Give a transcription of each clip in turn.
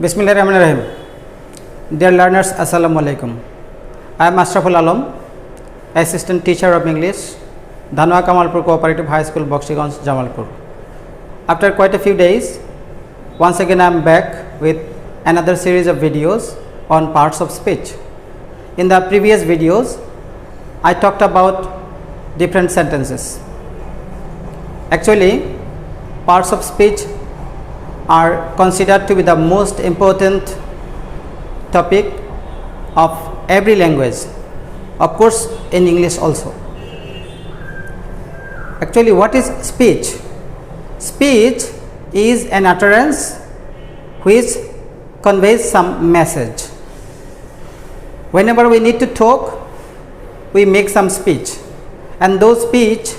Bismillahirrahmanirrahim. Dear learners, Assalamu alaikum. I am Ashraful Alam, Assistant Teacher of English, Dhanwa Kamalpur Cooperative High School, Bakshiganj, Jamalpur. After quite a few days, once again I am back with another series of videos on parts of speech. In the previous videos, I talked about different sentences. Actually, parts of speech are considered to be the most important topic of every language, of course in English also. Actually, what is speech? Speech is an utterance which conveys some message. Whenever we need to talk, we make some speech, and those speech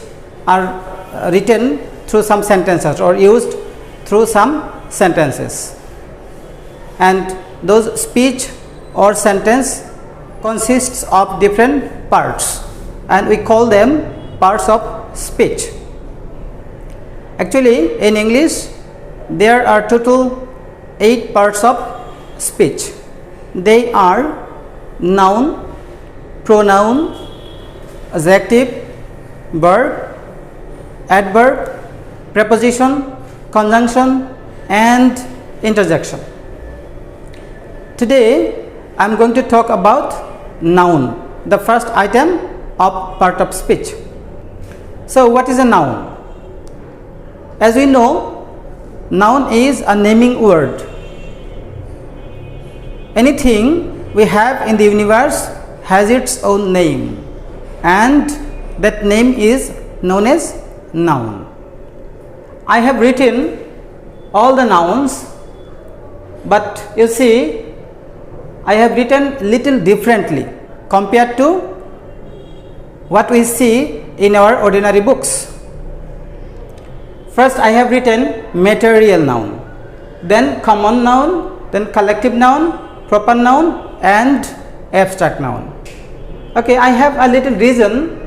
are written through some sentences or used through some sentences, and those speech or sentence consists of different parts, and we call them parts of speech. Actually, in English there are total 8 parts of speech. They are noun, pronoun, adjective, verb, adverb, preposition, conjunction and interjection. Today I am going to talk about noun, the first item of part of speech. So what is a noun? As we know, noun is a naming word. Anything we have in the universe has its own name, and that name is known as noun. I have written all the nouns, but you see, I have written little differently compared to what we see in our ordinary books. First, I have written material noun, then common noun, then collective noun, proper noun and abstract noun. Okay, I have a little reason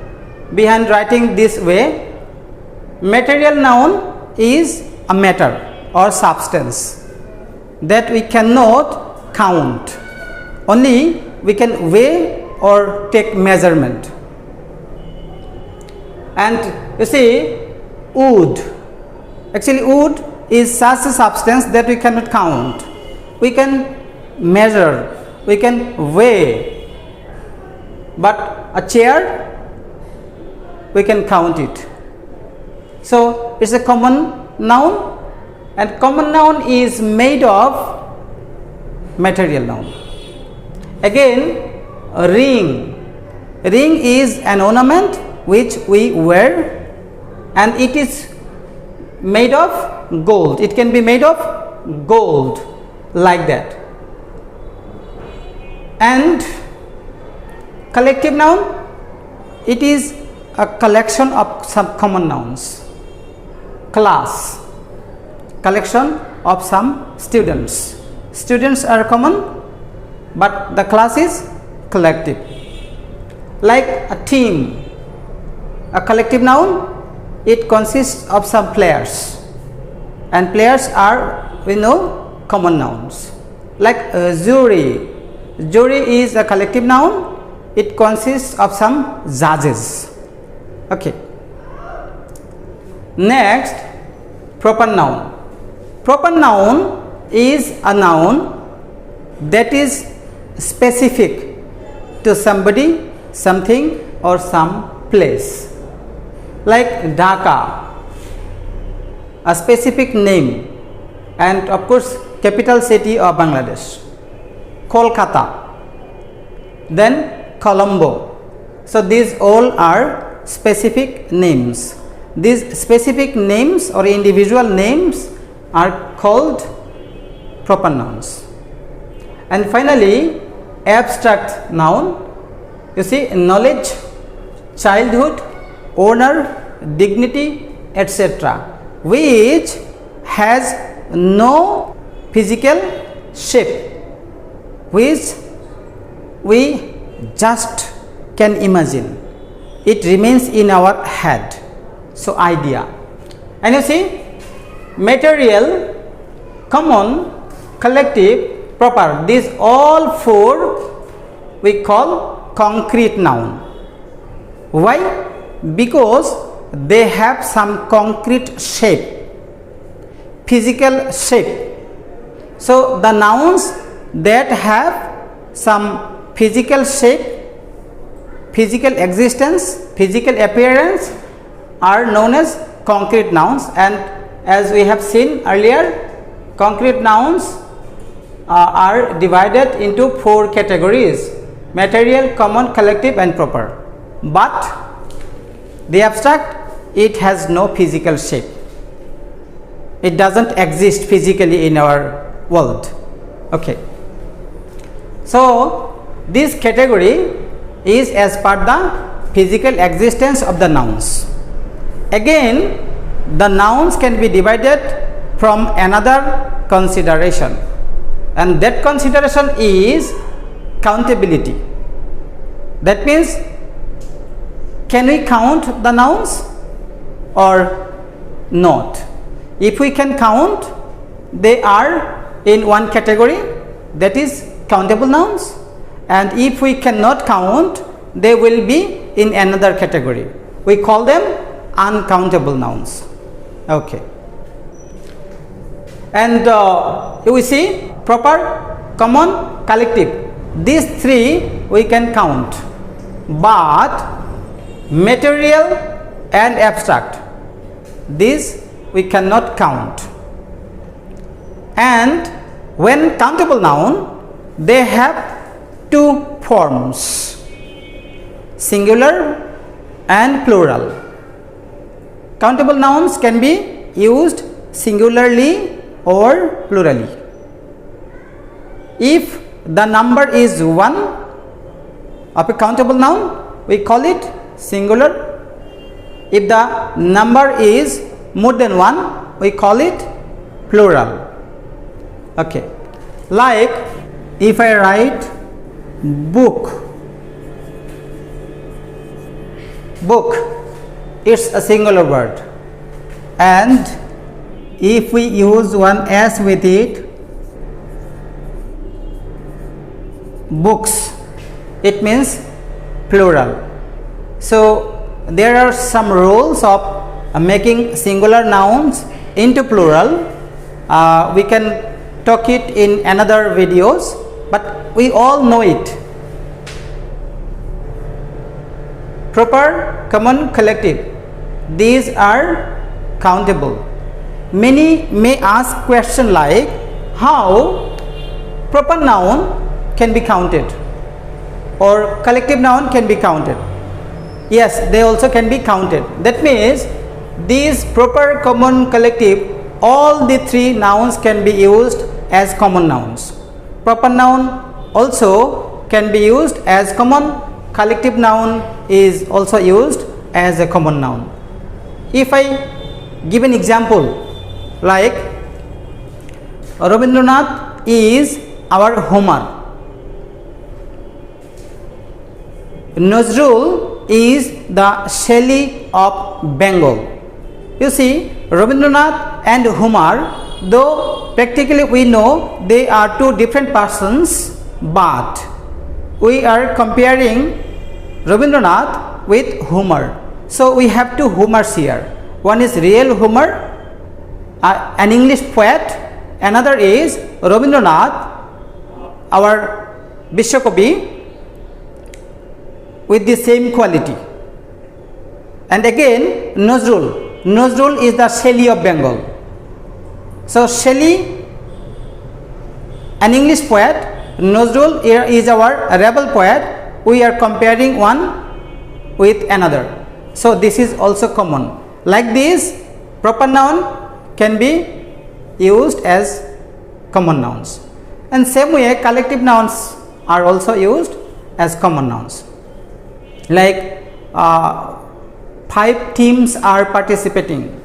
behind writing this way. Material noun is a matter or substance that we cannot count, only we can weigh or take measurement. And you see, wood, actually wood is such a substance that we cannot count. We can measure, we can weigh, but a chair we can count it. So it's a common noun, and common noun is made of material noun. Again, a ring. Ring is an ornament which we wear, and it is made of gold. It can be made of gold like that. And collective noun, it is a collection of some common nouns. Class, collection of some students. Students are common, but the class is collective. Like a team, a collective noun, it consists of some players, and players are, we know, common nouns. Like a jury, jury is a collective noun, it consists of some judges. Okay. Next, proper noun. Proper noun is a noun that is specific to somebody, something or some place. Like Dhaka, a specific name, and of course capital city of Bangladesh. Kolkata, then Colombo. So these all are specific names. These specific names or individual names are called proper nouns. And finally, abstract noun, you see, knowledge, childhood, honor, dignity, etc., which has no physical shape, which we just can imagine. It remains in our head. So idea. And you see, material, common collective, proper. These all four we call concrete noun. Why? Because they have some concrete shape, physical shape. So the nouns that have some physical shape, physical existence, physical appearance are known as concrete nouns. And as we have seen earlier, concrete nouns are divided into four categories: material, common, collective and proper. But the abstract, it has no physical shape. It doesn't exist physically in our world. Okay. So this category is as per the physical existence of the nouns. Again, the nouns can be divided from another consideration, and that consideration is countability. That means, can we count the nouns or not? If we can count, they are in one category, that is countable nouns, and if we cannot count, they will be in another category. We call them uncountable nouns. Okay. And you see, proper, common, collective, these three we can count, but material and abstract, these we cannot count. And when countable noun, they have two forms, singular and plural. Countable nouns can be used singularly or plurally. If the number is 1 of a countable noun, we call it singular. If the number is more than 1, we call it plural. Okay. Like if I write book, it's a singular word, and if we use one s with it, books, it means plural. So there are some rules of making singular nouns into plural. We can talk it in another videos, but we all know it. Proper, common, collective, these are countable. Many may ask question like, how proper noun can be counted or collective noun can be counted? Yes, they also can be counted. That means these proper, common, collective, all the three nouns can be used as common nouns. Proper noun also can be used as common, collective noun is also used as a common noun. If I give an example, like Rabindranath is our Homer, Nazrul is the Shelley of Bengal. You see, Rabindranath and Homer, though practically we know they are two different persons, but we are comparing Rabindranath with Homer. So we have two Homers here. One is real Homer, an English poet. Another is Rabindranath, our Vishwakobi, with the same quality. And again, Nazrul is the Shelley of Bengal. So Shelley, an English poet, Nazrul is our rebel poet. We are comparing one with another. So this is also common. Like this, proper noun can be used as common nouns. And same way, collective nouns are also used as common nouns. Like 5 teams are participating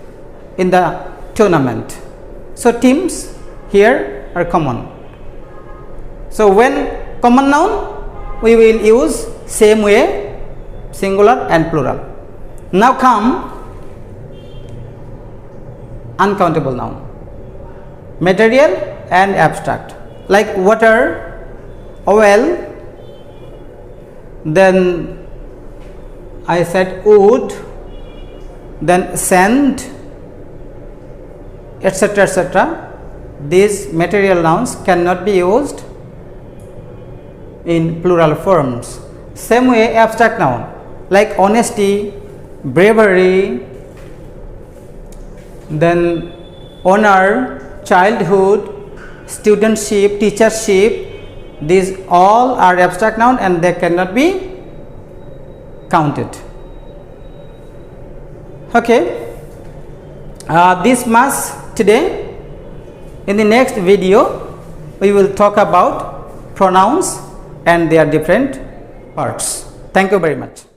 in the tournament. So teams here are common. So when common noun, we will use same way, singular and plural. Now come uncountable noun, material and abstract, like water, oil, then I said wood, then sand, etc., etc. These material nouns cannot be used in plural forms. Same way, abstract noun like honesty, bravery, then honor, childhood, studentship, teachership, these all are abstract noun and they cannot be counted. Okay, this much today. In the next video we will talk about pronouns and their different parts. Thank you very much.